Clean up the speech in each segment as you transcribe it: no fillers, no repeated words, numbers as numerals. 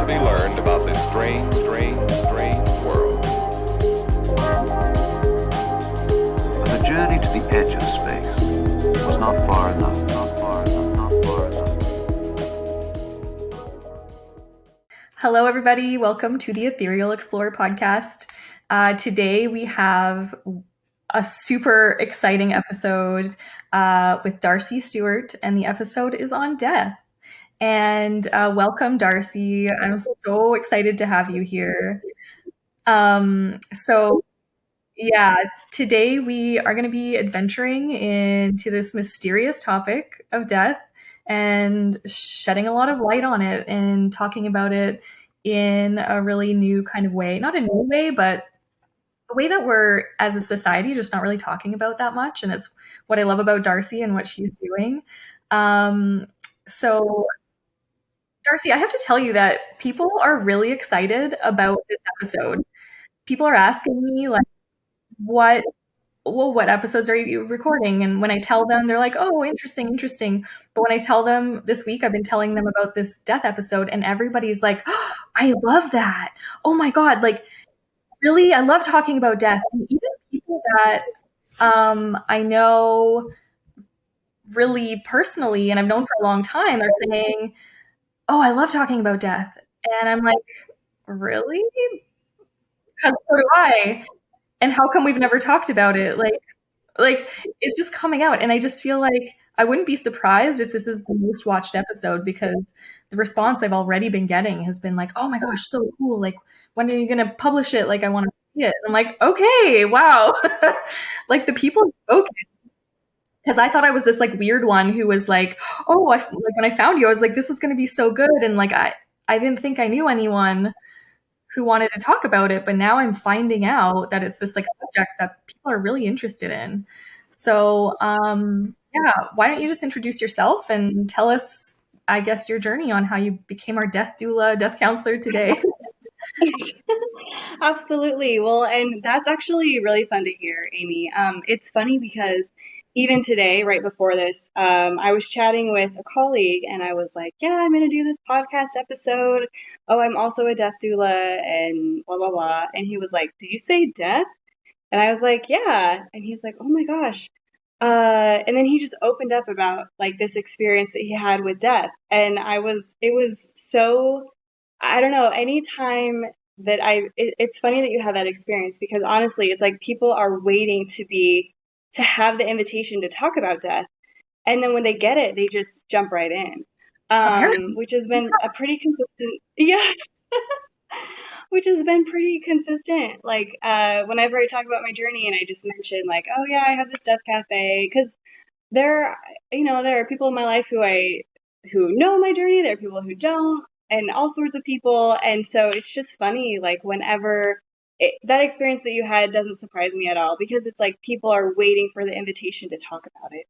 to be learned about this strange world. But the journey to the edge of space was not far enough, not far enough, not far enough. Hello, everybody. Welcome to the Ethereal Explorer podcast. Today we have a super exciting episode with Darcy Stewart, and the episode is on death. And welcome, Darcy. I'm so excited to have you here. Today we are going to be adventuring into this mysterious topic of death and shedding a lot of light on it and talking about it in a really new kind of way. Not a new way, but a way that we're, as a society, just not really talking about that much. And it's what I love about Darcy and what she's doing. So, Darcy, I have to tell you that people are really excited about this episode. People are asking me, like, what episodes are you recording? And when I tell them, they're like, oh, interesting. But when I tell them this week, I've been telling them about this death episode, and everybody's like, oh, I love that. Oh my God. Like, really, I love talking about death. And even people that I know really personally and I've known for a long time are saying, oh, I love talking about death. And I'm like, really? Because so do I. And how come we've never talked about it? Like it's just coming out, and I just feel like I wouldn't be surprised if this is the most watched episode, because the response I've already been getting has been like, oh my gosh, so cool, like when are you going to publish it? Like I want to see it. I'm like, okay, wow. Like the people have spoken, because I thought I was this like weird one who was like, oh, like when I found you, I was like, this is going to be so good, and like I didn't think I knew anyone who wanted to talk about it, but now I'm finding out that it's this like subject that people are really interested in. So, why don't you just introduce yourself and tell us, I guess, your journey on how you became our death doula, death counselor today. Absolutely. Well, and that's actually really fun to hear, Amy. It's funny because even today, right before this, I was chatting with a colleague and I was like, yeah, I'm going to do this podcast episode. Oh, I'm also a death doula and blah, blah, blah. And he was like, did you say death? And I was like, yeah. And he's like, oh my gosh. And then he just opened up about like this experience that he had with death. And it was so, I don't know, anytime that it's funny that you had that experience, because honestly, it's like people are waiting to have the invitation to talk about death. And then when they get it, they just jump right in, which has been a pretty consistent, which has been pretty consistent. Like, whenever I talk about my journey and I just mention like, oh yeah, I have this death cafe, because there are people in my life who know my journey. There are people who don't, and all sorts of people. And so it's just funny, like whenever that experience that you had doesn't surprise me at all, because it's like people are waiting for the invitation to talk about it.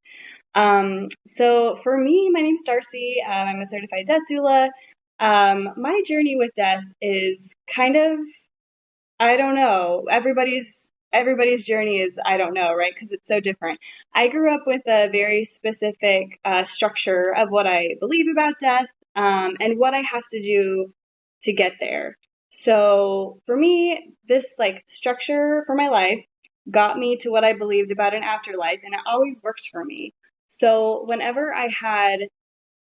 So for me, my name's Darcy. I'm a certified death doula. My journey with death is kind of, I don't know, everybody's journey is, I don't know, right? Because it's so different. I grew up with a very specific structure of what I believe about death, and what I have to do to get there. So for me, this like structure for my life got me to what I believed about an afterlife, and it always worked for me. So whenever I had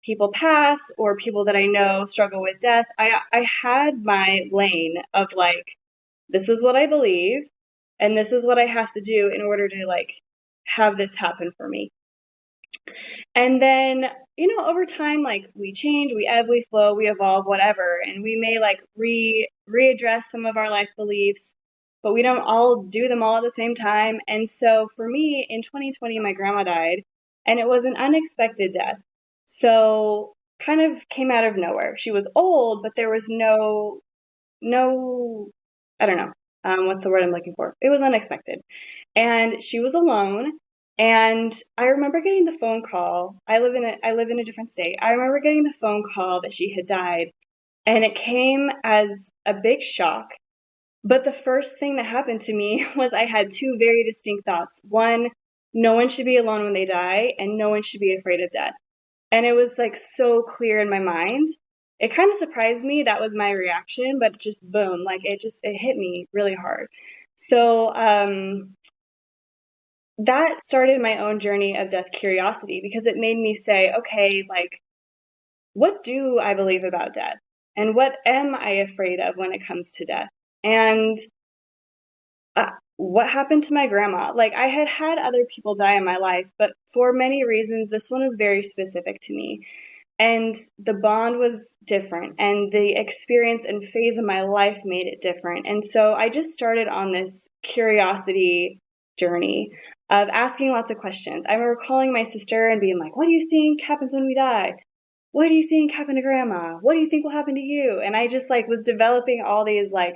people pass or people that I know struggle with death, I had my lane of like, this is what I believe, and this is what I have to do in order to like have this happen for me. And then, over time, like we change, we ebb, we flow, we evolve, whatever. And we may like readdress some of our life beliefs, but we don't all do them all at the same time. And so for me, in 2020, my grandma died, and it was an unexpected death. So kind of came out of nowhere. She was old, but there was no, I don't know, what's the word I'm looking for? It was unexpected. And she was alone. And I remember getting the phone call. I live in a different state. I remember getting the phone call that she had died, and it came as a big shock. But the first thing that happened to me was I had two very distinct thoughts. One, no one should be alone when they die, and no one should be afraid of death. And it was like so clear in my mind. it kind of surprised me. That was my reaction, but just boom, like it hit me really hard. So that started my own journey of death curiosity, because it made me say, okay, like, what do I believe about death? And what am I afraid of when it comes to death? And what happened to my grandma? Like, I had had other people die in my life, but for many reasons, this one is very specific to me. And the bond was different, and the experience and phase of my life made it different. And so I just started on this curiosity journey of asking lots of questions. I remember calling my sister and being like, what do you think happens when we die? What do you think happened to grandma? What do you think will happen to you? And I just like was developing all these like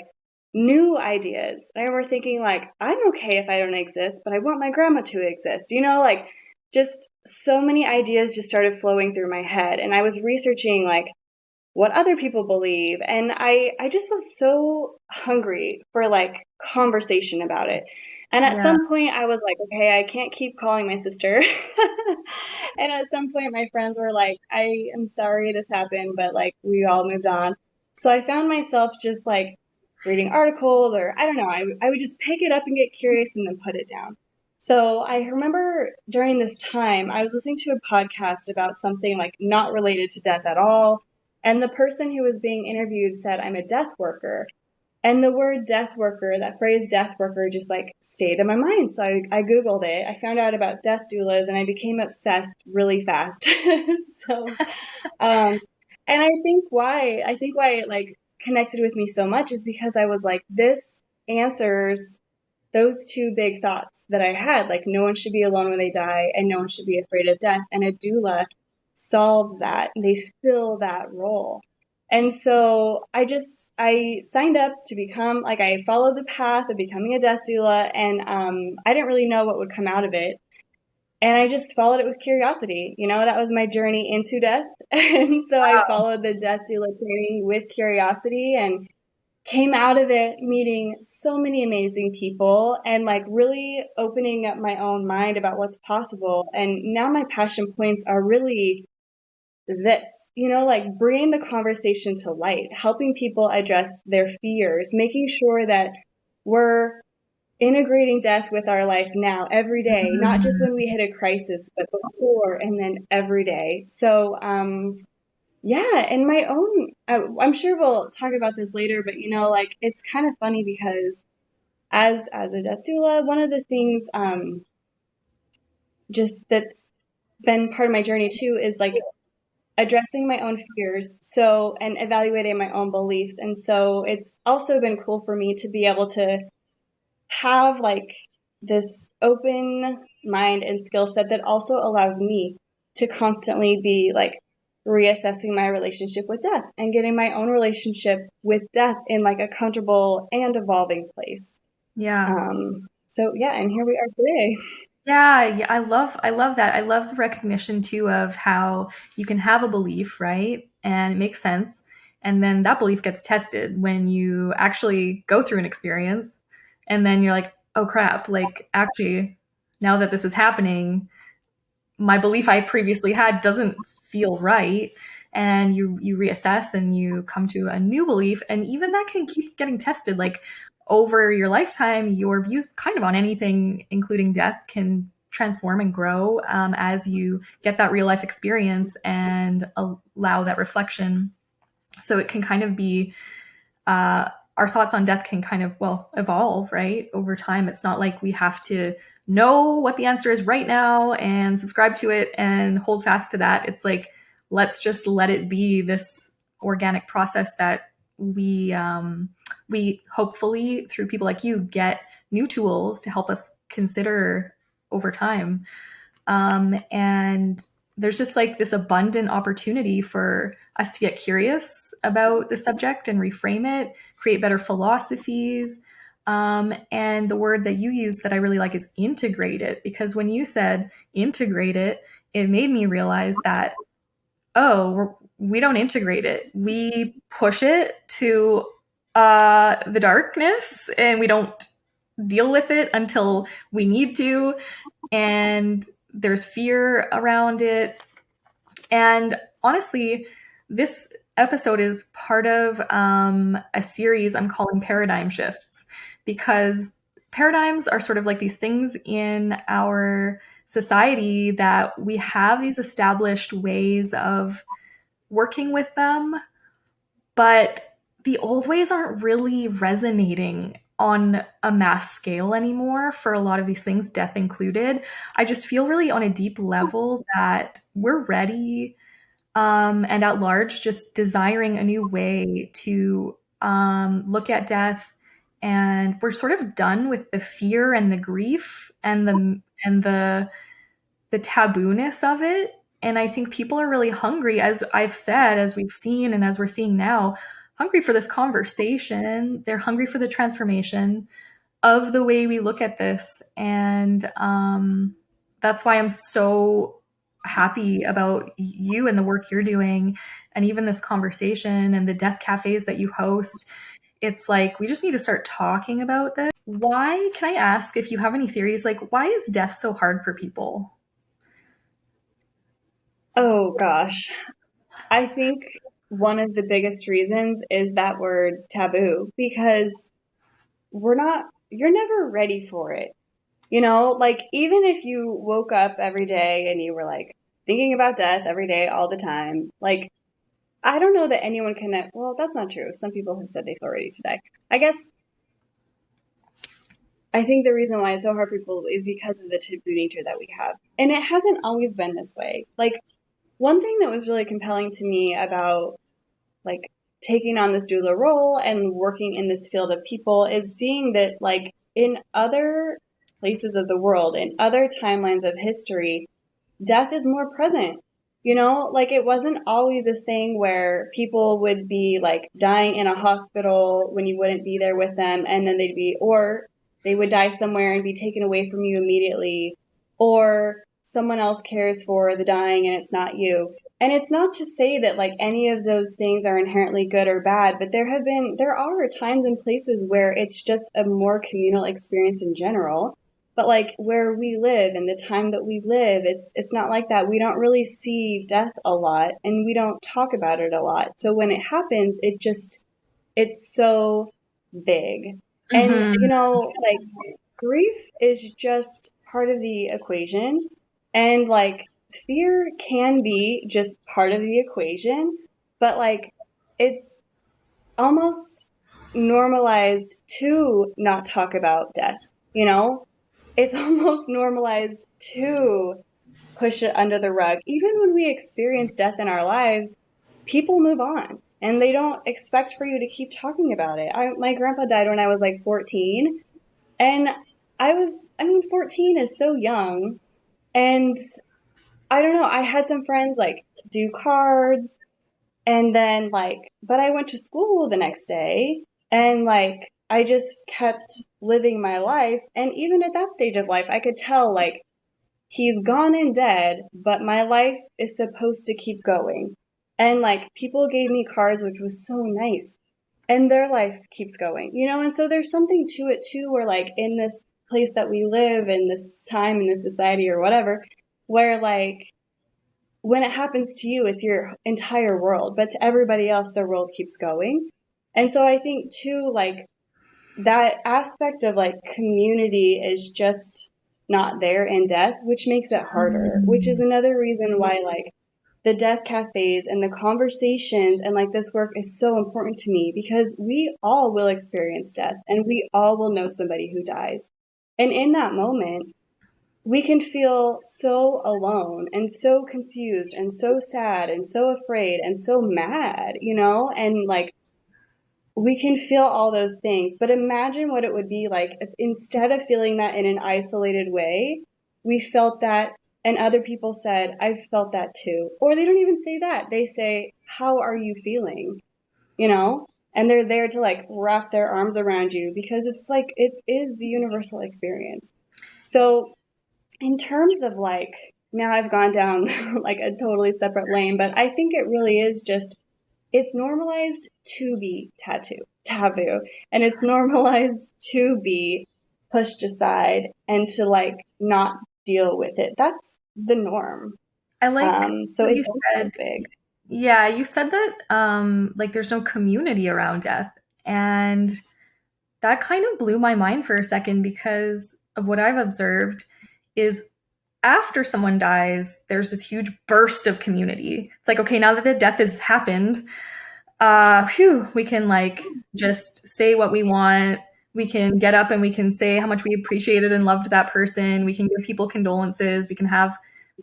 new ideas. And I remember thinking like, I'm okay if I don't exist, but I want my grandma to exist. You know, like just so many ideas just started flowing through my head. And I was researching like what other people believe. And I just was so hungry for like conversation about it. And at some point I was like, okay, I can't keep calling my sister. And at some point my friends were like, I am sorry this happened, but like we all moved on. So I found myself just like reading articles, or I don't know, I would just pick it up and get curious and then put it down. So I remember during this time, I was listening to a podcast about something like not related to death at all. And the person who was being interviewed said, I'm a death worker. And the word death worker, that phrase death worker, just like stayed in my mind. So I Googled it. I found out about death doulas and I became obsessed really fast. So, and I think why it like connected with me so much is because I was like, this answers those two big thoughts that I had, like no one should be alone when they die and no one should be afraid of death. And a doula solves that. They fill that role. And so I signed up to become, like I followed the path of becoming a death doula, and I didn't really know what would come out of it. And I just followed it with curiosity. You know, that was my journey into death. And so I followed the death doula training with curiosity and came out of it meeting so many amazing people and like really opening up my own mind about what's possible. And now my passion points are really this, you know, like bringing the conversation to light, helping people address their fears, making sure that we're integrating death with our life now, every day, not just when we hit a crisis, but before and then every day. So, yeah, and my own, I'm sure we'll talk about this later, but you know, like it's kind of funny because as a death doula, one of the things just that's been part of my journey too is like addressing my own fears, so and evaluating my own beliefs. And so it's also been cool for me to be able to have like this open mind and skill set that also allows me to constantly be like reassessing my relationship with death and getting my own relationship with death in like a comfortable and evolving place. So yeah, and here we are today. Yeah, I love that. I love the recognition too of how you can have a belief, right? And it makes sense. And then that belief gets tested when you actually go through an experience. And then you're like, oh crap, like actually, now that this is happening, my belief I previously had doesn't feel right. And you reassess and you come to a new belief. And even that can keep getting tested. Like over your lifetime, your views kind of on anything, including death, can transform and grow as you get that real life experience and allow that reflection. So it can kind of be our thoughts on death can kind of, well, evolve, right? Over time. It's not like we have to know what the answer is right now and subscribe to it and hold fast to that. It's like, let's just let it be this organic process that we hopefully through people like you get new tools to help us consider over time. And there's just like this abundant opportunity for us to get curious about the subject and reframe it, create better philosophies. And the word that you use that I really like is integrate it, because when you said integrate it, it made me realize that, we don't integrate it. We push it to the darkness and we don't deal with it until we need to. And there's fear around it. And honestly, this episode is part of a series I'm calling Paradigm Shifts, because paradigms are sort of like these things in our society that we have these established ways of working with them, but the old ways aren't really resonating on a mass scale anymore for a lot of these things, death included. I just feel really on a deep level that we're ready, and at large, just desiring a new way to look at death. And we're sort of done with the fear and the grief and the tabooness of it. And I think people are really hungry, as I've said, as we've seen, and as we're seeing now, hungry for this conversation. They're hungry for the transformation of the way we look at this. And that's why I'm so happy about you and the work you're doing, and even this conversation and the death cafes that you host. It's like, we just need to start talking about this. Why, can I ask if you have any theories, like, why is death so hard for people? Oh gosh. I think one of the biggest reasons is that word taboo, because you're never ready for it. You know, like even if you woke up every day and you were like thinking about death every day all the time, like I don't know that anyone can, well, that's not true. Some people have said they feel ready to die. I guess I think the reason why it's so hard for people is because of the taboo nature that we have. And it hasn't always been this way. Like one thing that was really compelling to me about like taking on this doula role and working in this field of people is seeing that like in other places of the world, in other timelines of history, death is more present. You know, like it wasn't always a thing where people would be like dying in a hospital when you wouldn't be there with them, and then or they would die somewhere and be taken away from you immediately, or someone else cares for the dying and it's not you. And it's not to say that like any of those things are inherently good or bad, but there are times and places where it's just a more communal experience in general. But like where we live and the time that we live, it's not like that. We don't really see death a lot and we don't talk about it a lot. So when it happens, it's so big. And Mm-hmm. you know, like grief is just part of the equation. And like fear can be just part of the equation, but like it's almost normalized to not talk about death, you know? It's almost normalized to push it under the rug. Even when we experience death in our lives, people move on and they don't expect for you to keep talking about it. My grandpa died when I was like 14, and 14 is so young. And I don't know, I had some friends like do cards, and then like, but I went to school the next day and like I just kept living my life. And even at that stage of life, I could tell like he's gone and dead, but my life is supposed to keep going. And like people gave me cards, which was so nice. And their life keeps going, you know? And so there's something to it too, where like in this place that we live, in this time, in this society or whatever, where like when it happens to you, it's your entire world, but to everybody else, their world keeps going. And so I think too, like that aspect of like community is just not there in death, which makes it harder, which is another reason why like the death cafes and the conversations and like this work is so important to me, because we all will experience death and we all will know somebody who dies. And in that moment, we can feel so alone and so confused and so sad and so afraid and so mad, you know, and like we can feel all those things. But imagine what it would be like if instead of feeling that in an isolated way, we felt that and other people said, I've felt that too. Or they don't even say that. They say, how are you feeling? You know? And they're there to like wrap their arms around you, because it's like, it is the universal experience. So in terms of like, now I've gone down like a totally separate lane, but I think it really is just, it's normalized to be taboo, and it's normalized to be pushed aside and to like not deal with it. That's the norm. I like So what you it's so said. big. Yeah, you said that like there's no community around death. And that kind of blew my mind for a second because of what I've observed is after someone dies, there's this huge burst of community. It's like, okay, now that the death has happened, we can like just say what we want. We can get up and we can say how much we appreciated and loved that person. We can give people condolences. We can have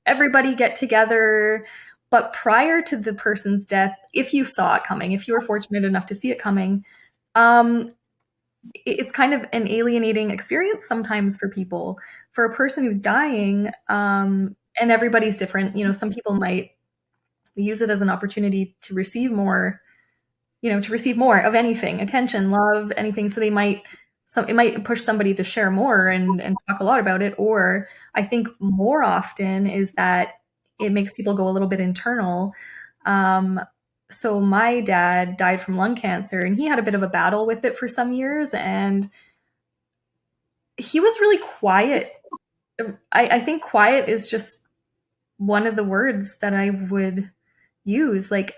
everybody get together. But prior to the person's death, if you saw it coming, if you were fortunate enough to see it coming, um, it's kind of an alienating experience sometimes for people. For a person who's dying, and everybody's different. You know, some people might use it as an opportunity to receive more, to receive more of anything, attention, love, anything. So it might push somebody to share more and talk a lot about it. Or I think more often is that it makes people go a little bit internal. So my dad died from lung cancer and he had a bit of a battle with it for some years, and he was really quiet. I think quiet is just one of the words that I would use. Like,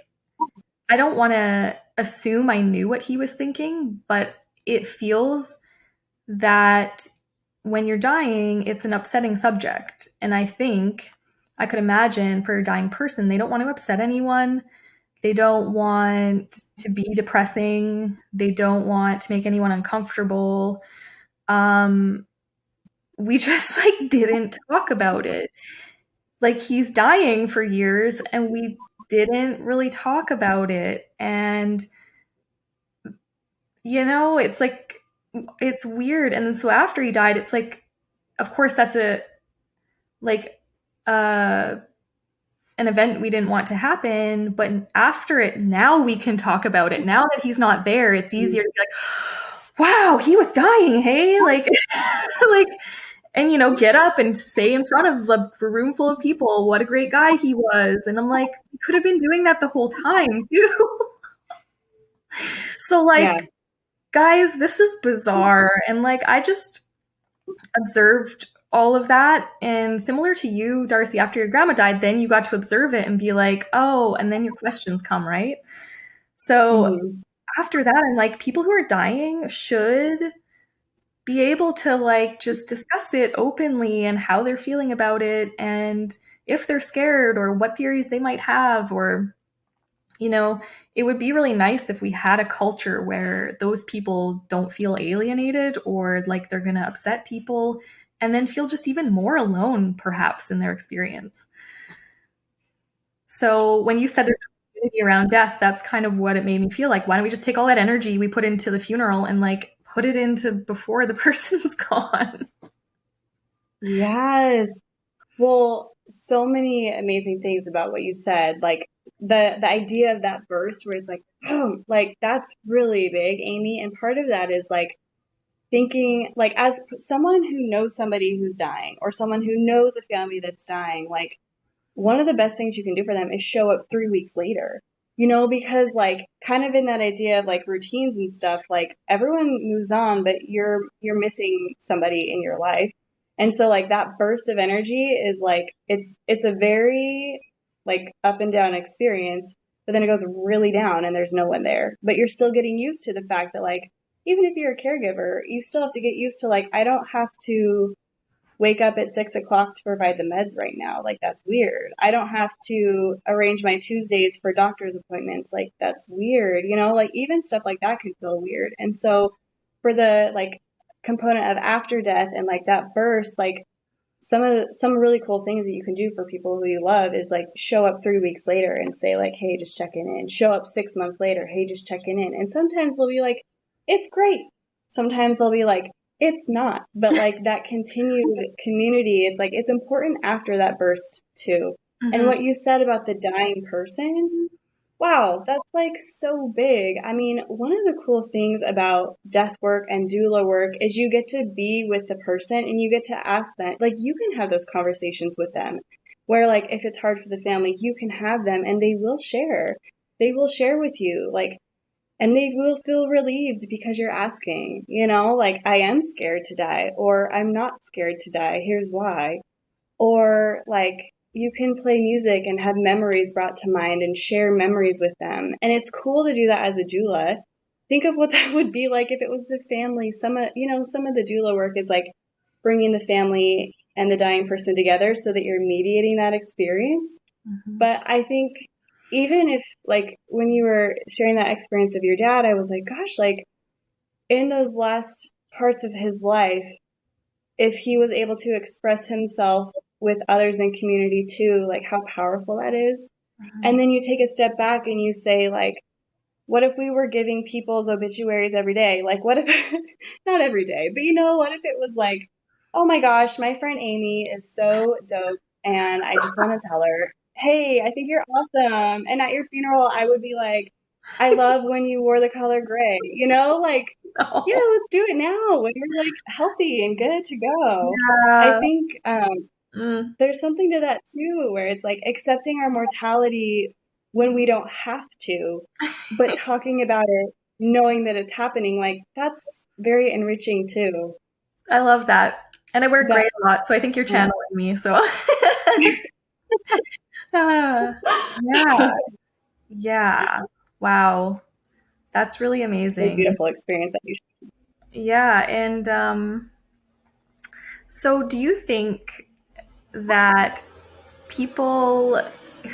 I don't want to assume I knew what he was thinking, but it feels that when you're dying, it's an upsetting subject. And I think I could imagine for a dying person, they don't want to upset anyone. They don't want to be depressing. They don't want to make anyone uncomfortable. We just like didn't talk about it. Like, he's dying for years and we didn't really talk about it. And it's like, it's weird. And then so after he died, it's like, of course that's like uh an event we didn't want to happen, but after it, now we can talk about it. Now that he's not there, it's easier to be like, wow, he was dying, hey? Like like, and get up and say in front of a room full of people what a great guy he was. And I'm like, you could have been doing that the whole time too. So like, Yeah. guys, this is bizarre. And like, I just observed all of that. And similar to you, Darcy, after your grandma died, then you got to observe it and be like, oh, and then your questions come, right? So after that, I'm like, people who are dying should be able to like just discuss it openly and how they're feeling about it, and if they're scared or what theories they might have. Or it would be really nice if we had a culture where those people don't feel alienated or like they're going to upset people, and then feel just even more alone, perhaps, in their experience. So when you said there's a community around death, that's kind of what it made me feel like. Why don't we just take all that energy we put into the funeral and like put it into before the person's gone? Yes. Well, so many amazing things about what you said. Like the idea of that burst where it's like, oh, like that's really big, Amy. And part of that is like thinking, like as someone who knows somebody who's dying or someone who knows a family that's dying, like one of the best things you can do for them is show up 3 weeks later. Because like kind of in that idea of like routines and stuff, like everyone moves on, but you're missing somebody in your life. And so like that burst of energy is like, it's a very like up and down experience, but then it goes really down and there's no one there, but you're still getting used to the fact that like, even if you're a caregiver, you still have to get used to like, I don't have to wake up at 6 o'clock to provide the meds right now. Like, that's weird. I don't have to arrange my Tuesdays for doctor's appointments. Like, that's weird. Like even stuff like that can feel weird. And so for the like component of after death and like that burst, like some really cool things that you can do for people who you love is like show up 3 weeks later and say like, hey, just checking in. Show up 6 months later. Hey, just checking in. And sometimes they'll be like, it's great. Sometimes they'll be like, it's not. But like that continued community, it's like, it's important after that burst too. And what you said about the dying person, wow, that's like so big. I mean, one of the cool things about death work and doula work is you get to be with the person and you get to ask them, like you can have those conversations with them where like if it's hard for the family, you can have them and they will share. They will share with you, like, and they will feel relieved because you're asking, like I am scared to die or I'm not scared to die. Here's why. Or like, you can play music and have memories brought to mind and share memories with them. And it's cool to do that as a doula. Think of what that would be like if it was the family. Some of the doula work is like bringing the family and the dying person together so that you're mediating that experience. Mhm. But I think even if, like, when you were sharing that experience of your dad, I was like, gosh, like, in those last parts of his life, if he was able to express himself with others in community too, like how powerful that is. And then you take a step back and you say, like, what if we were giving people's obituaries every day? Like, what if, not every day, but what if it was like, oh my gosh, my friend Amy is so dope, and I just want to tell her, hey, I think you're awesome. And at your funeral, I would be like, I love when you wore the color gray, like, Oh, yeah, let's do it now when you're like healthy and good to go. I yeah. think Mm. there's something to that too, where it's like accepting our mortality when we don't have to, but talking about it, knowing that it's happening, like that's very enriching too. I love that. And I wear Is that, gray a lot, so I think you're yeah. channeling me. So, Ah, yeah, yeah. Wow. That's really What a amazing. beautiful experience that you. Yeah. And so do you think that people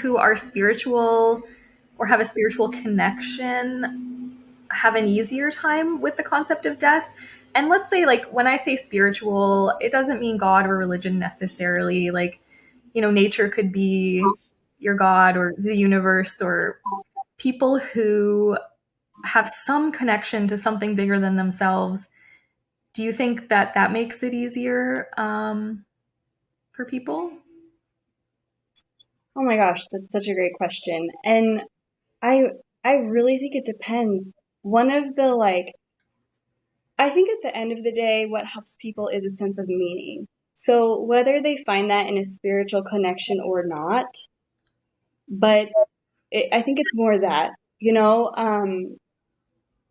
who are spiritual or have a spiritual connection have an easier time with the concept of death? And let's say, like, when I say spiritual, it doesn't mean God or religion necessarily. Like, nature could be your God or the universe, or people who have some connection to something bigger than themselves. Do you think that that makes it easier for people? Oh my gosh, that's such a great question. And I I really think it depends. One of the like I think at the end of the day, what helps people is a sense of meaning. So whether they find that in a spiritual connection or not, but I think it's more that,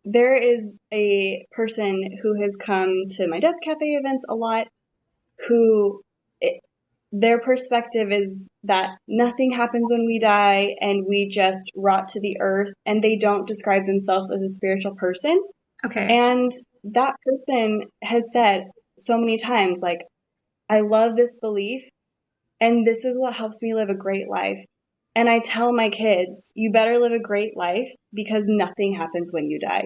there is a person who has come to my Death Cafe events a lot who it, their perspective is that nothing happens when we die and we just rot to the earth, and they don't describe themselves as a spiritual person. Okay. And that person has said so many times, like, I love this belief, and this is what helps me live a great life. And I tell my kids, you better live a great life because nothing happens when you die.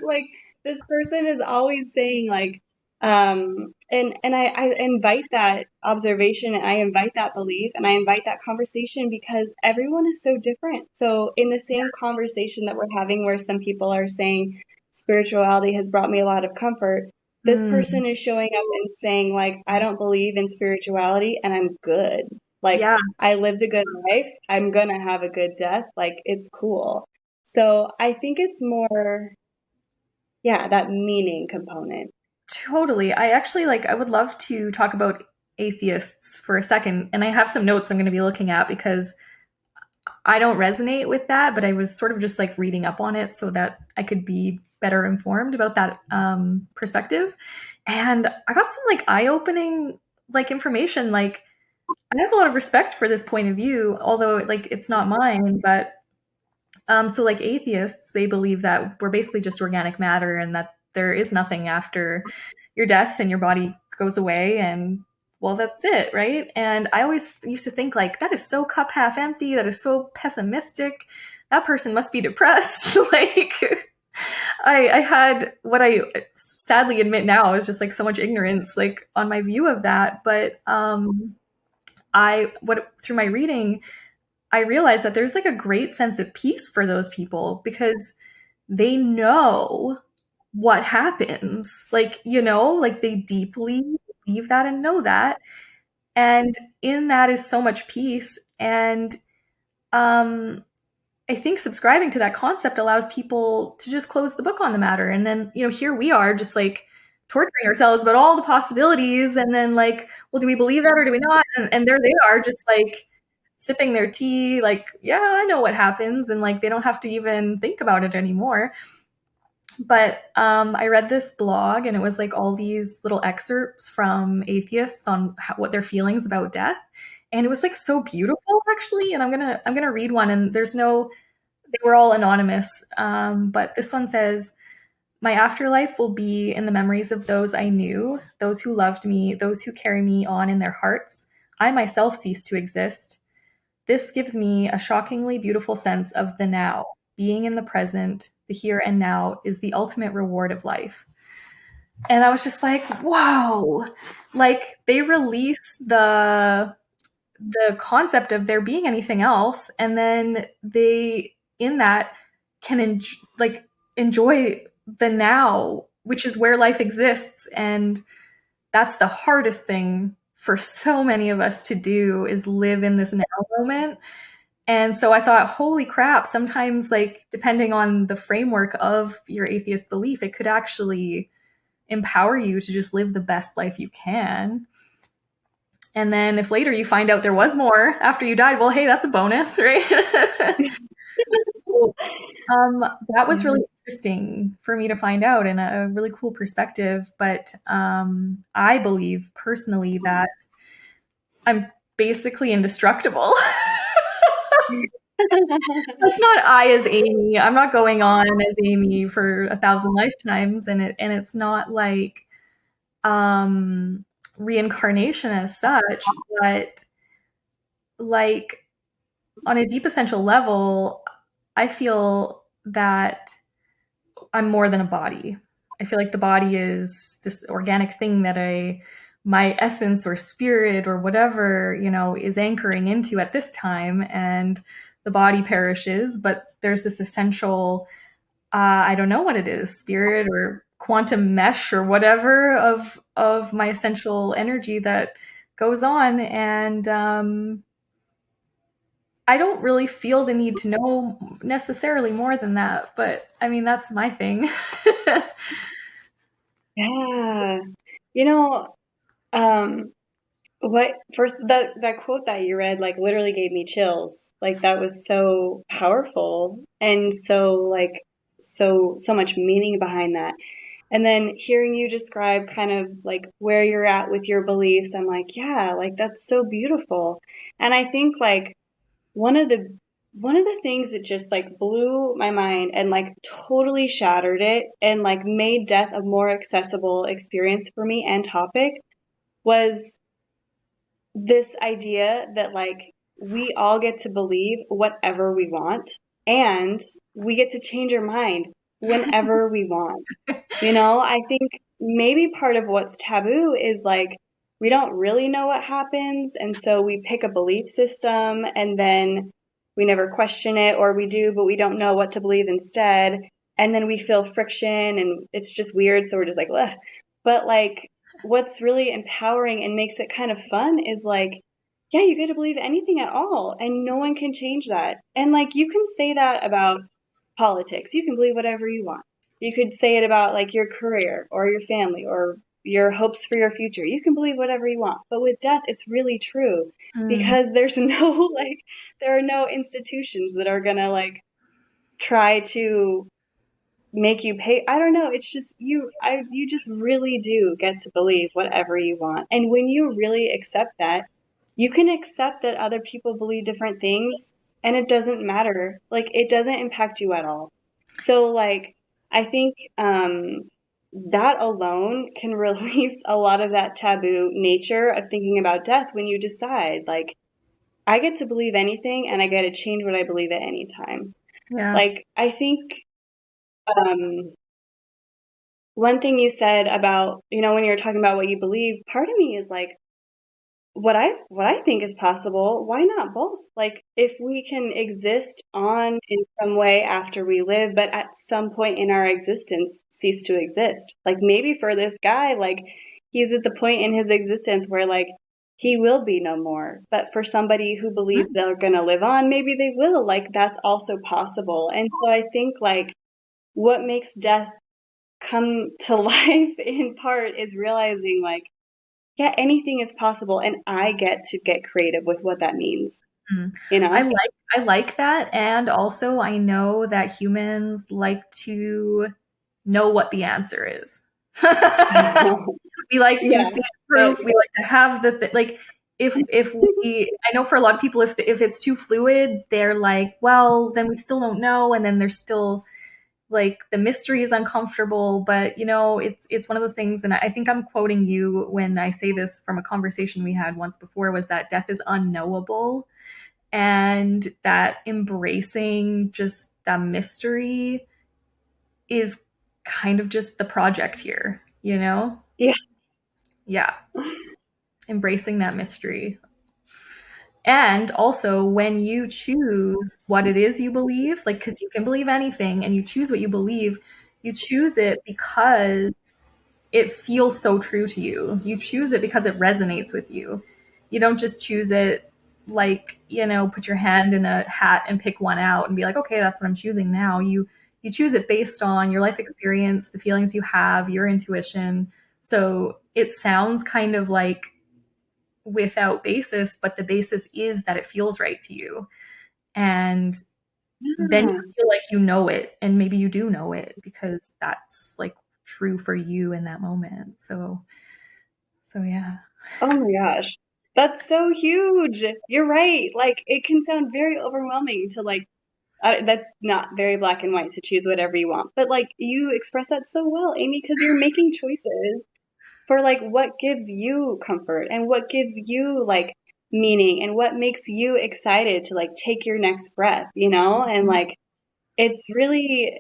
Like this person is always saying like, and I invite that observation, and I invite that belief, and I invite that conversation because everyone is so different. So in the same conversation that we're having, where some people are saying spirituality has brought me a lot of comfort, this Mm, person is showing up and saying like, I don't believe in spirituality and I'm good. Like, yeah, I lived a good life. I'm gonna have a good death. Like, it's cool. So I think it's more, yeah, that meaning component. totally. I would love to talk about atheists for a second. And I have some notes I'm going to be looking at because I don't resonate with that, but I was sort of just like reading up on it so that I could be better informed about that perspective. And I got some like eye-opening like information. Like, I have a lot of respect for this point of view, although like it's not mine. But so like atheists, they believe that we're basically just organic matter and that there is nothing after your death and your body goes away, and well, that's it, right? And I always used to think like that is so cup half empty, that is so pessimistic. That person must be depressed. Like I had what I sadly admit now is just like so much ignorance like on my view of that. But I what through my reading I realized that there's like a great sense of peace for those people because they know what happens. Like, like they deeply believe that and know that. And in that is so much peace. And um, I think subscribing to that concept allows people to just close the book on the matter. And then, here we are just like torturing ourselves about all the possibilities. And then, like, well, do we believe that or do we not? And there they are, just like sipping their tea, like, yeah, I know what happens. And like, they don't have to even think about it anymore. But I read this blog, and it was like all these little excerpts from atheists on what their feelings about death, and it was like so beautiful, actually. And I'm gonna read one, and they were all anonymous, but this one says, "My afterlife will be in the memories of those I knew, those who loved me, those who carry me on in their hearts. I myself cease to exist. This gives me a shockingly beautiful sense of the now. Being in the present, the here and now, is the ultimate reward of life." And I was just like, whoa, like they release the concept of there being anything else, and then they in that can enjoy the now, which is where life exists. And that's the hardest thing for so many of us to do, is live in this now moment. And so I thought, holy crap, sometimes, like, depending on the framework of your atheist belief, it could actually empower you to just live the best life you can. And then if later you find out there was more after you died, well, hey, that's a bonus, right? So, that was really interesting for me to find out, and a really cool perspective. But I believe personally that I'm basically indestructible. Like, not I as Amy. I'm not going on as Amy for 1,000 lifetimes, and it's not like reincarnation as such, but like on a deep essential level, I feel that I'm more than a body. I feel like the body is this organic thing that my essence or spirit or whatever, is anchoring into at this time, and the body perishes, but there's this essential, I don't know what it is, spirit or quantum mesh or whatever of my essential energy that goes on. And I don't really feel the need to know necessarily more than that, but I mean, that's my thing. Yeah. What first that quote that you read like literally gave me chills. Like that was so powerful and so much meaning behind that. And then hearing you describe kind of like where you're at with your beliefs, I'm like, yeah, like that's so beautiful. And I think like one of the one of the things that just like blew my mind and like totally shattered it and like made death a more accessible experience for me and topic was this idea that like we all get to believe whatever we want and we get to change our mind whenever we want. I think maybe part of what's taboo is like we don't really know what happens, and so we pick a belief system and then we never question it, or we do, but we don't know what to believe instead. And then we feel friction and it's just weird, so we're just like, ugh. But like what's really empowering and makes it kind of fun is like, yeah, you get to believe anything at all, and no one can change that. And like you can say that about politics. You can believe whatever you want. You could say it about like your career or your family or your hopes for your future. You can believe whatever you want. But with death, it's really true because there's there are no institutions that are going to like try to make you pay. I don't know. It's just you just really do get to believe whatever you want. And when you really accept that, you can accept that other people believe different things and it doesn't matter. Like it doesn't impact you at all. So like I think that alone can release a lot of that taboo nature of thinking about death when you decide like I get to believe anything and I get to change what I believe at any time. Yeah. Like I think one thing you said about, when you're talking about what you believe, part of me is like, what I think is possible, why not both? Like, if we can exist on in some way after we live, but at some point in our existence cease to exist. Like maybe for this guy, like he's at the point in his existence where like he will be no more. But for somebody who believes they're gonna live on, maybe they will. Like that's also possible. And so I think like what makes death come to life in part is realizing like, yeah, anything is possible and I get to get creative with what that means. I like that. And also I know that humans like to know what the answer is. We like to see proof. We like to have like if we, I know for a lot of people, if it's too fluid, they're like, well, then we still don't know, and then there's still like the mystery is uncomfortable. But it's one of those things, and I think I'm quoting you when I say this from a conversation we had once before, was that death is unknowable, and that embracing just the mystery is kind of just the project here, Yeah. Yeah. Embracing that mystery. And also, when you choose what it is you believe, like, because you can believe anything and you choose what you choose it because it feels so true to you. You choose it because it resonates with you. You don't just choose it like, put your hand in a hat and pick one out and be like, okay, that's what I'm choosing now. You choose it based on your life experience, the feelings you have, your intuition. So it sounds kind of like without basis, but the basis is that it feels right to you. And then you feel like you know it, and maybe you do know it because that's like true for you in that moment. So yeah. Oh my gosh. That's so huge. You're right. Like, it can sound very overwhelming to like, that's not very black and white to choose whatever you want. But like, you express that so well, Amy, because you're making choices for like what gives you comfort and what gives you like meaning and what makes you excited to like take your next breath, And like, it's really,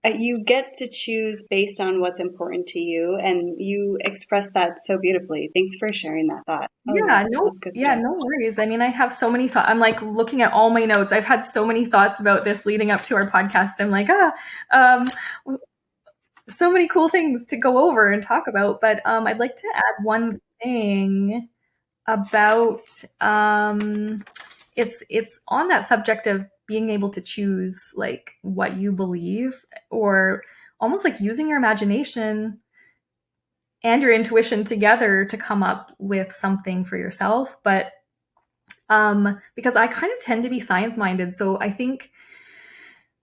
you get to choose based on what's important to you, and you express that so beautifully. Thanks for sharing that thought. That's good stuff. No worries. I mean, I have so many thoughts. I'm like looking at all my notes. I've had so many thoughts about this leading up to our podcast. I'm like, so many cool things to go over and talk about. But I'd like to add one thing about it's on that subject of being able to choose like what you believe, or almost like using your imagination and your intuition together to come up with something for yourself. But because I kind of tend to be science minded, so I think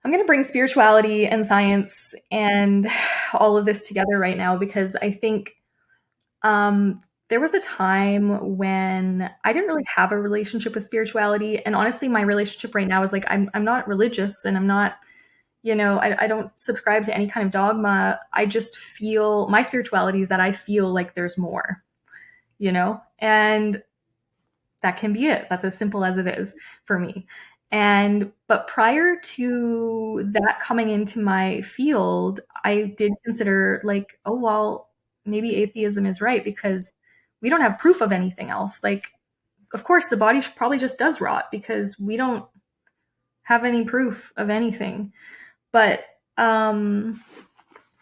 I'm going to bring spirituality and science and all of this together right now, because I think there was a time when I didn't really have a relationship with spirituality. And honestly, my relationship right now is like, I'm not religious, and I'm not, I don't subscribe to any kind of dogma. I just feel my spirituality is that I feel like there's more, and that can be it. That's as simple as it is for me. But prior to that coming into my field, I did consider like, oh, well, maybe atheism is right, because we don't have proof of anything else. Like, of course, the body probably just does rot because we don't have any proof of anything. But now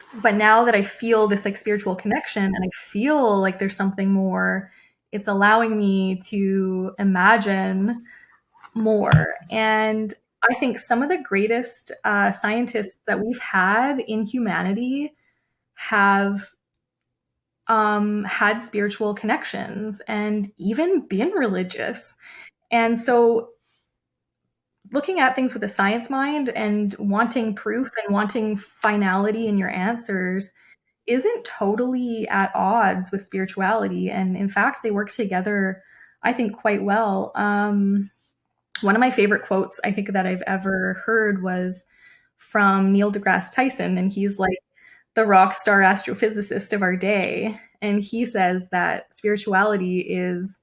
that I feel this like spiritual connection, and I feel like there's something more, it's allowing me to imagine more. And I think some of the greatest scientists that we've had in humanity have had spiritual connections and even been religious. And so looking at things with a science mind and wanting proof and wanting finality in your answers isn't totally at odds with spirituality. And in fact, they work together, I think, quite well. One of my favorite quotes I think that I've ever heard was from Neil deGrasse Tyson, and he's like the rock star astrophysicist of our day. And he says that spirituality is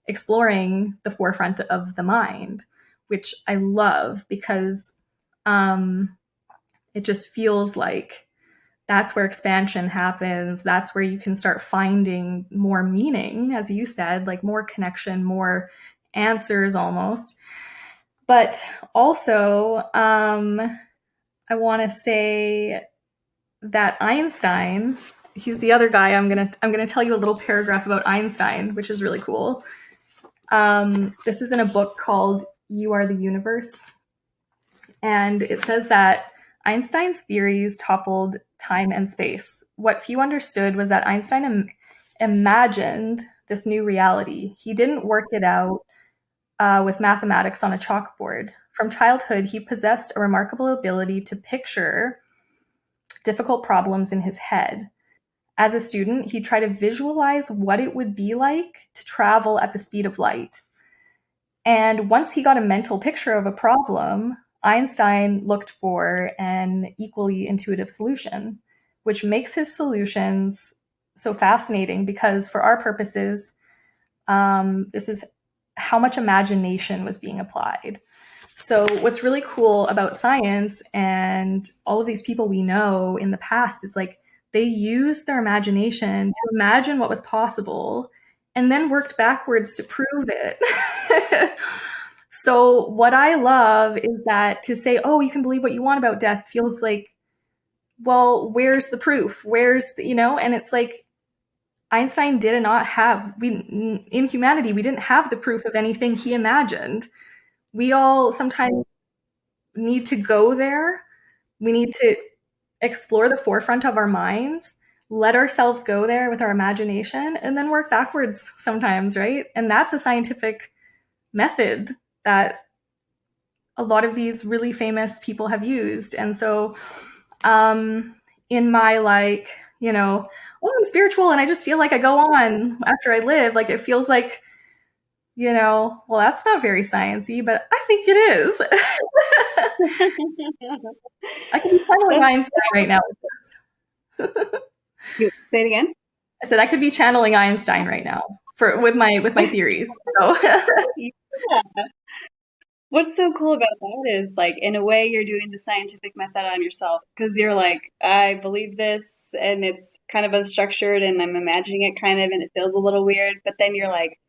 exploring the forefront of the mind, which I love, because it just feels like that's where expansion happens. That's where you can start finding more meaning, as you said, like more connection, more answers almost. But also, I want to say that Einstein, he's the other guy. I'm gonna tell you a little paragraph about Einstein, which is really cool. This is in a book called "You Are the Universe," and it says that Einstein's theories toppled time and space. What few understood was that Einstein imagined this new reality. He didn't work it out with mathematics on a chalkboard. From childhood, he possessed a remarkable ability to picture difficult problems in his head. As a student, he'd try to visualize what it would be like to travel at the speed of light. And once he got a mental picture of a problem, Einstein looked for an equally intuitive solution, which makes his solutions so fascinating because, for our purposes, this is how much imagination was being applied. So, what's really cool about science and all of these people we know in the past is like they used their imagination to imagine what was possible and then worked backwards to prove it. So, what I love is that to say, oh, you can believe what you want about death feels like, well, where's the proof? Where's the, and it's like Einstein did not have, in humanity, we didn't have the proof of anything he imagined. We all sometimes need to go there. We need to explore the forefront of our minds, let ourselves go there with our imagination, and then work backwards sometimes, right? And that's a scientific method that a lot of these really famous people have used. And so in my oh, I'm spiritual and I just feel like I go on after I live, like it feels like, well, that's not very sciencey, but I think it is. I can be channeling Einstein right now with this. Say it again. I said I could be channeling Einstein right now with my theories. So. Yeah. What's so cool about that is, like, in a way, you're doing the scientific method on yourself because you're like, I believe this, and it's kind of unstructured, and I'm imagining it kind of, and it feels a little weird. But then you're like,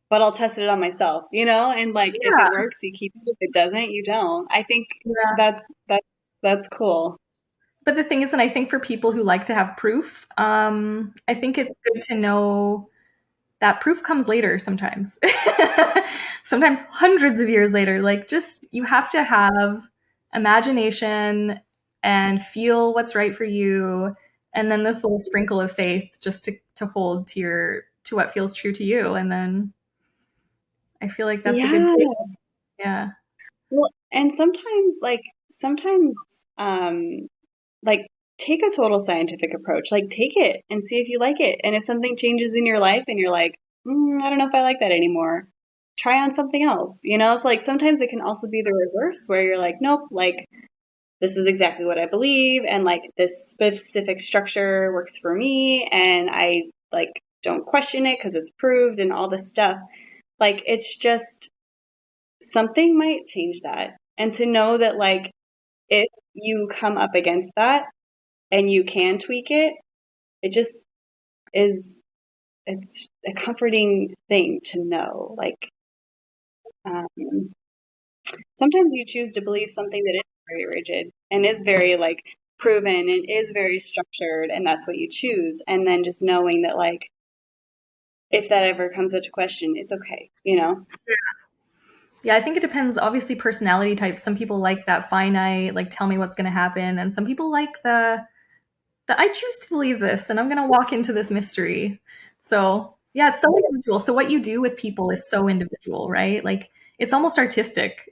but I'll test it on myself, and like if it works, you keep it. If it doesn't, you don't. I think that's cool. But the thing is, and I think for people who like to have proof, I think it's good to know that proof comes later sometimes. Sometimes hundreds of years later. Like, just you have to have imagination and feel what's right for you, and then this little sprinkle of faith just to hold to what feels true to you. And then I feel like that's a good place. Yeah. Well, and sometimes like take a total scientific approach. Like, take it and see if you like it. And if something changes in your life and you're like, I don't know if I like that anymore, try on something else. It's like sometimes it can also be the reverse where you're like, nope, like this is exactly what I believe, and like this specific structure works for me, and I like don't question it because it's proved and all this stuff. Like, it's just something might change that. And to know that, like, if you come up against that and you can tweak it, it just is, it's a comforting thing to know. Like, sometimes you choose to believe something that is very rigid and is very, like, proven and is very structured, and that's what you choose. And then just knowing that, like, if that ever comes into question, it's okay, Yeah, I think it depends, obviously, personality types. Some people like that finite, like, tell me what's going to happen. And some people like the I choose to believe this and I'm going to walk into this mystery. So yeah, it's so individual. So what you do with people is so individual, right? Like, it's almost artistic.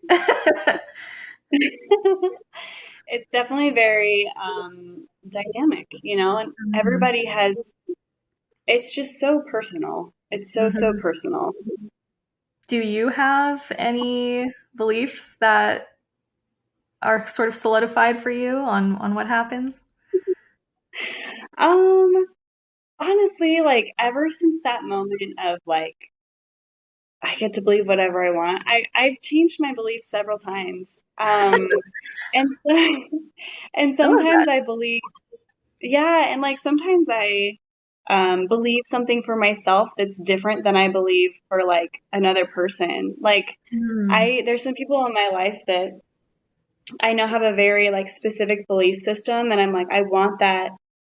It's definitely very dynamic, and everybody has, it's just so personal. It's so personal. Do you have any beliefs that are sort of solidified for you on what happens? Honestly, like, ever since that moment of, like, I get to believe whatever I want, I've changed my beliefs several times. And sometimes I believe, and like sometimes I believe something for myself that's different than I believe for, like, another person. Like, there's some people in my life that I know have a very, like, specific belief system, and I'm like, I want that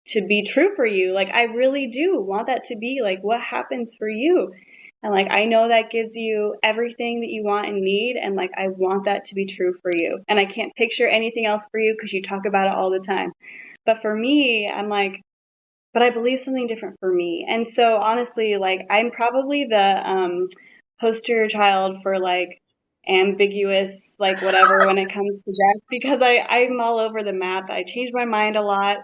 to be true for you. Like, I really do want that to be, like, what happens for you. And, like, I know that gives you everything that you want and need, and, like, I want that to be true for you. And I can't picture anything else for you because you talk about it all the time. But for me, I'm like, but I believe something different for me. And so honestly, like, I'm probably the poster child for, like, ambiguous, like whatever, when it comes to death, because I'm all over the map. I change my mind a lot.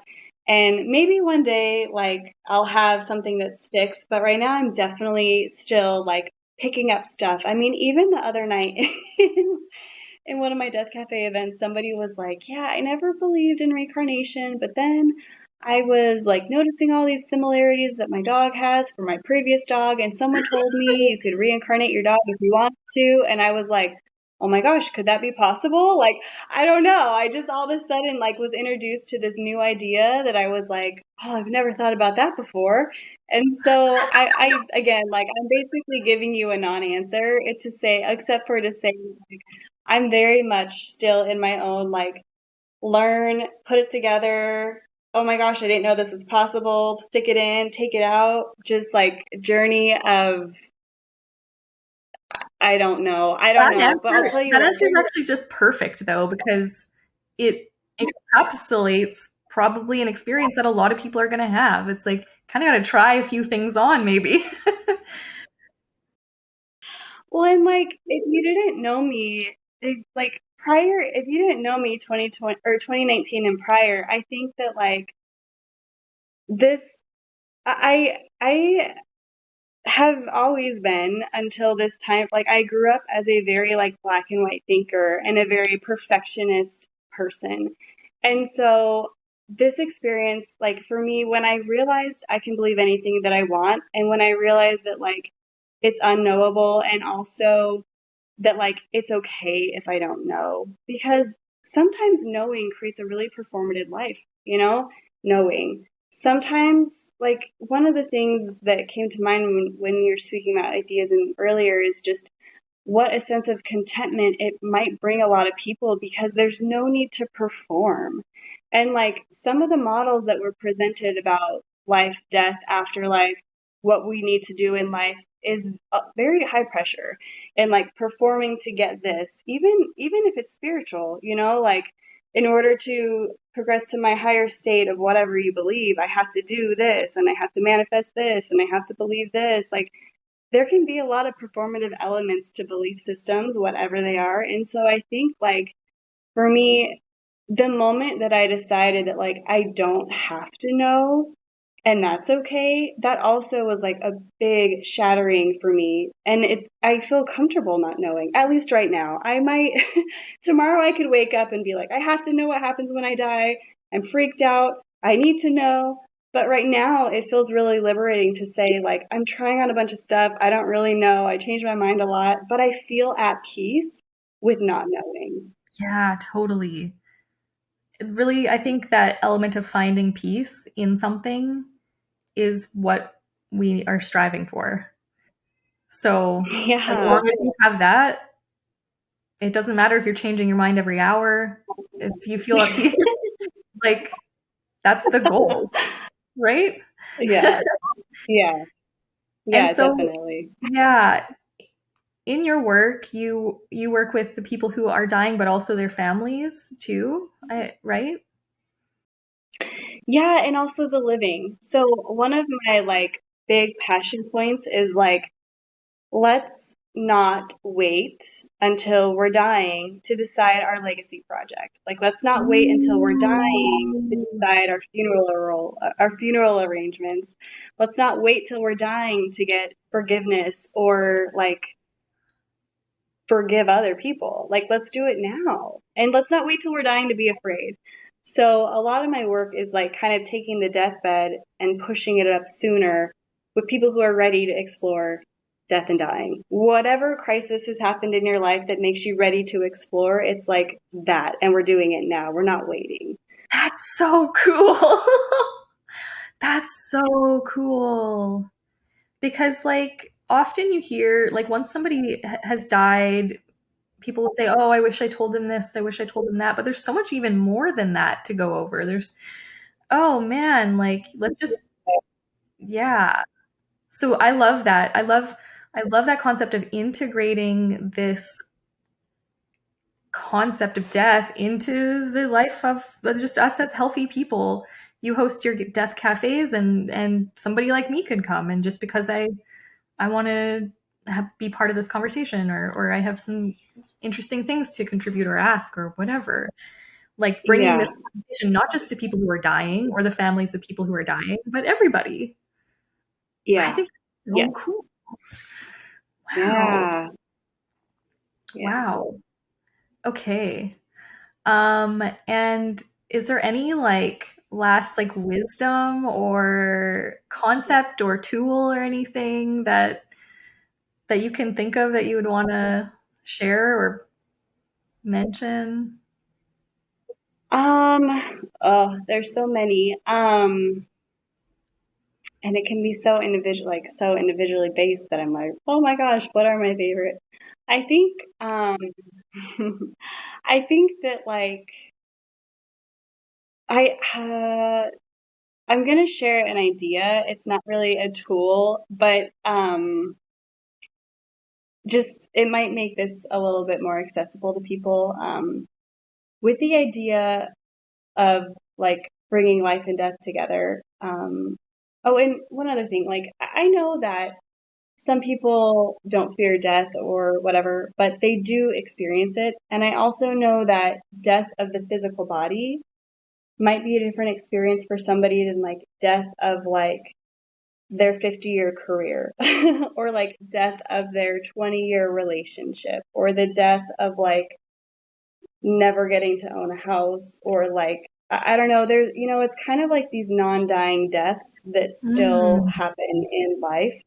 And maybe one day, like, I'll have something that sticks, but right now I'm definitely still like picking up stuff. I mean, even the other night in one of my Death Cafe events, somebody was like, yeah, I never believed in reincarnation, but then I was like noticing all these similarities that my dog has from my previous dog, and someone told me you could reincarnate your dog if you wanted to, and I was like, oh my gosh, could that be possible? Like, I don't know. I just all of a sudden like was introduced to this new idea that I was like, oh, I've never thought about that before. And so I again, like I'm basically giving you a non-answer. It's to say, except for to say, like, I'm very much still in my own like learn, put it together. Oh my gosh, I didn't know this was possible. Stick it in, take it out. Just like journey of I don't know. I don't know. But I'll tell you That what. answer is actually just perfect, though, because it encapsulates probably an experience that a lot of people are going to have. It's like, kind of got to try a few things on, maybe. Well, and like if you didn't know me, like prior, if you didn't know me 2020 or 2019 and prior, I think that like this, I have always been until this time, like I grew up as a very like black and white thinker and a very perfectionist person. And so this experience, like for me, when I realized I can believe anything that I want, and when I realized that like it's unknowable, and also that like it's okay if I don't know, because sometimes knowing creates a really performative life, you know, knowing. Sometimes like one of the things that came to mind when you're speaking about atheism earlier is just what a sense of contentment it might bring a lot of people, because there's no need to perform. And like some of the models that were presented about life, death, afterlife, what we need to do in life is very high pressure, and like performing to get this, even if it's spiritual, you know, like in order to progress to my higher state of whatever you believe, I have to do this, and I have to manifest this, and I have to believe this. Like there can be a lot of performative elements to belief systems, whatever they are. And so I think like for me, the moment that I decided that like I don't have to know and that's okay, that also was like a big shattering for me. And I feel comfortable not knowing, at least right now. I might, tomorrow I could wake up and be like, I have to know what happens when I die. I'm freaked out. I need to know. But right now it feels really liberating to say like, I'm trying on a bunch of stuff. I don't really know. I change my mind a lot, but I feel at peace with not knowing. Yeah, totally. Really, I think that element of finding peace in something is what we are striving for. So as Yeah. long as you have that, it doesn't matter if you're changing your mind every hour. If you feel at peace, like that's the goal, right? Yeah. Yeah. And Yeah, so, definitely. yeah, in your work, you work with the people who are dying, but also their families too, right? Yeah, and also the living. So one of my like big passion points is like, let's not wait until we're dying to decide our legacy project. Like, let's not wait until we're dying to decide our funeral arrangements. Let's not wait till we're dying to get forgiveness or like forgive other people. Like, let's do it now. And let's not wait till we're dying to be afraid. So, a lot of my work is like kind of taking the deathbed and pushing it up sooner with people who are ready to explore death and dying. Whatever crisis has happened in your life that makes you ready to explore, it's like that. And we're doing it now. We're not waiting. That's so cool. That's so cool. Because like often you hear like once somebody has died, people will say, "Oh, I wish I told them this. I wish I told them that." But there's so much even more than that to go over. There's, oh man, like let's just, yeah. So I love that. I love that concept of integrating this concept of death into the life of just us as healthy people. You host your death cafes, and somebody like me could come, and just because I want to be part of this conversation, or I have some interesting things to contribute or ask or whatever. Like bringing Yeah. this conversation not just to people who are dying or the families of people who are dying, but everybody. I Yeah. think that's Yeah. so cool. Wow. Yeah. Yeah. Wow. Okay. And is there any like last like wisdom or concept or tool or anything that you can think of that you would want to share or mention? Oh, there's so many. And it can be so individual, like so individually based that I'm like, oh my gosh, what are my favorite? I think, I think that like I, I'm gonna share an idea. It's not really a tool, but just it might make this a little bit more accessible to people. With the idea of like bringing life and death together. Oh, and one other thing, like I know that some people don't fear death or whatever, but they do experience it. And I also know that death of the physical body might be a different experience for somebody than like death of like their 50-year career or like death of their 20-year relationship or the death of like never getting to own a house or like I don't know, there it's kind of like these non-dying deaths that still Mm. happen in life.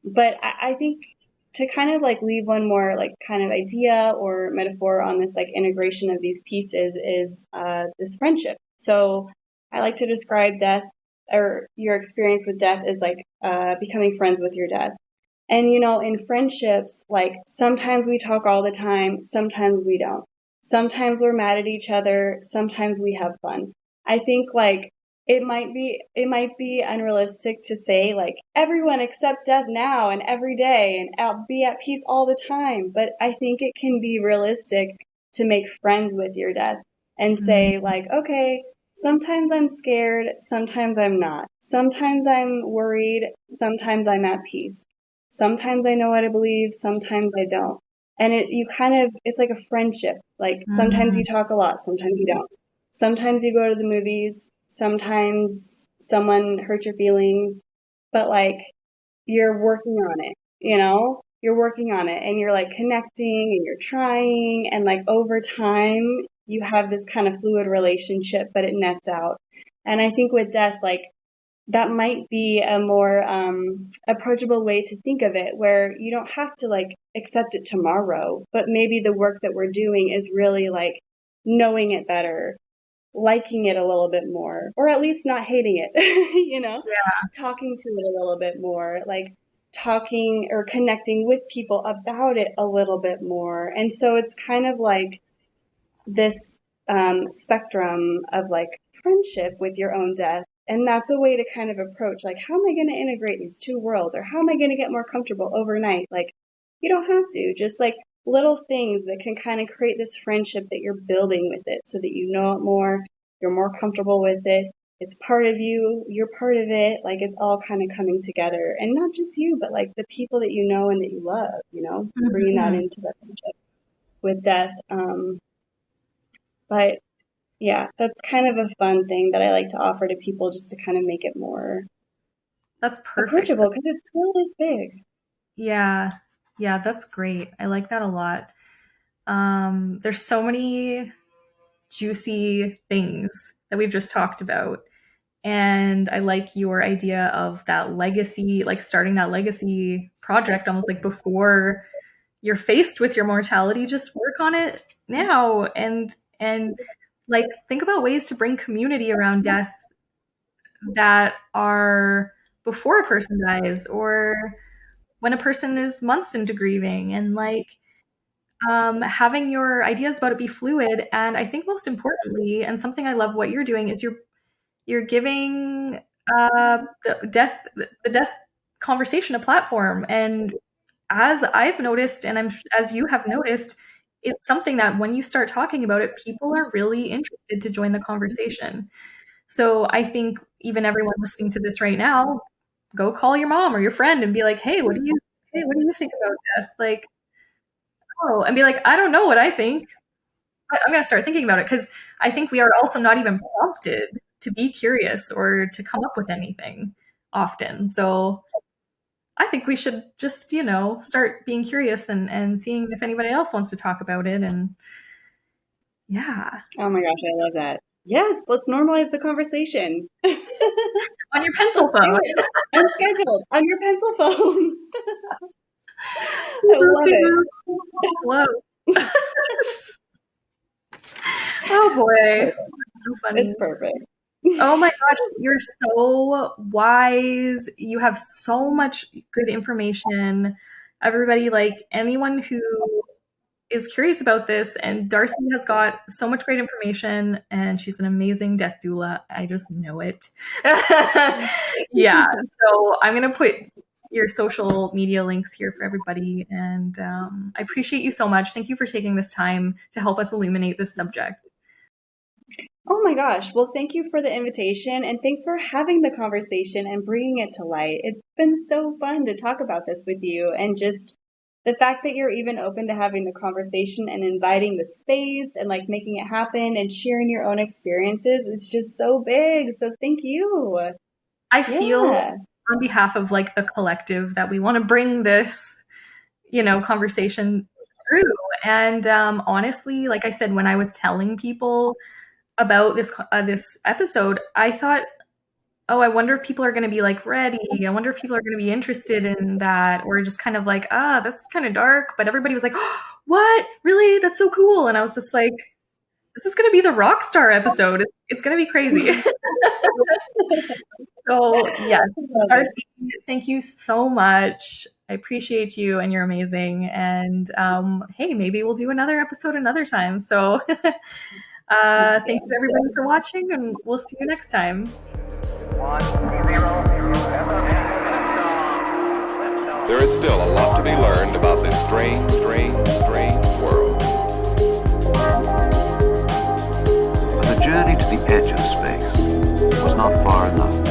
But I think to kind of like leave one more like kind of idea or metaphor on this like integration of these pieces is this friendship. So I like to describe death or your experience with death as like becoming friends with your death. And in friendships, like sometimes we talk all the time, sometimes we don't. Sometimes we're mad at each other, sometimes we have fun. I think like it might be unrealistic to say like everyone accept death now and every day and be at peace all the time, but I think it can be realistic to make friends with your death and say Mm. like, okay, sometimes I'm scared, sometimes I'm not. Sometimes I'm worried, sometimes I'm at peace. Sometimes I know what I believe, sometimes I don't. And it's like a friendship. Like sometimes Mm. you talk a lot, sometimes you don't. Sometimes you go to the movies, sometimes someone hurt your feelings, but like you're working on it, You're working on it and you're like connecting and you're trying and like over time you have this kind of fluid relationship, but it nets out. And I think with death, like that might be a more approachable way to think of it, where you don't have to like accept it tomorrow, but maybe the work that we're doing is really like knowing it better, liking it a little bit more, or at least not hating it, talking to it a little bit more, like talking or connecting with people about it a little bit more. And so it's kind of like this spectrum of like friendship with your own death. And that's a way to kind of approach like, how am I going to integrate these two worlds? Or how am I going to get more comfortable overnight? Like, you don't have to, just like little things that can kind of create this friendship that you're building with it so that you know it more, you're more comfortable with it. It's part of you, you're part of it. Like it's all kind of coming together. And not just you, but like the people that you know and that you love, bringing that Mhm. into the friendship with death. But yeah, that's kind of a fun thing that I like to offer to people just to kind of make it more That's perfect. approachable because it still is big. Yeah. Yeah, that's great. I like that a lot. There's so many juicy things that we've just talked about. And I like your idea of that legacy, like starting that legacy project almost like before you're faced with your mortality. Just work on it now and like think about ways to bring community around death that are before a person dies or when a person is months into grieving, and like having your ideas about it be fluid. And I think most importantly, and something I love what you're doing, is you're giving the death conversation a platform. And as I've noticed, and as you have noticed, it's something that when you start talking about it, people are really interested to join the conversation. So I think even everyone listening to this right now, go call your mom or your friend and be like, hey, hey, what do you think about death? Like, oh, and be like, I don't know what I think. I'm going to start thinking about it because I think we are also not even prompted to be curious or to come up with anything often. So I think we should just, start being curious and seeing if anybody else wants to talk about it. And yeah. Oh my gosh, I love that. Yes, let's normalize the conversation. On your pencil Let's do phone. it. Unscheduled. On your pencil phone. I love it. Whoa. Oh boy. So funny. It's perfect. Oh my gosh, you're so wise. You have so much good information. Everybody, like anyone who is curious about this, and Darcy has got so much great information, and she's an amazing death doula. I just know it. Yeah, so I'm going to put your social media links here for everybody, and I appreciate you so much. Thank you for taking this time to help us illuminate this subject. Oh my gosh. Well, thank you for the invitation and thanks for having the conversation and bringing it to light. It's been so fun to talk about this with you, and just the fact that you're even open to having the conversation and inviting the space and like making it happen and sharing your own experiences is just so big. So thank you. I feel on behalf of like the collective that we want to bring this, conversation through. And honestly, like I said, when I was telling people about this episode, I thought, oh, I wonder if people are going to be like ready. I wonder if people are going to be interested in that, or just kind of like, that's kind of dark. But everybody was like, oh, what? Really? That's so cool. And I was just like, this is going to be the rock star episode. It's going to be crazy. So yeah, Darcy, thank you so much. I appreciate you, and you're amazing. And hey, maybe we'll do another episode another time. So thank you everybody for watching, and we'll see you next time. There is still a lot to be learned about this strange world. But the journey to the edge of space was not far enough.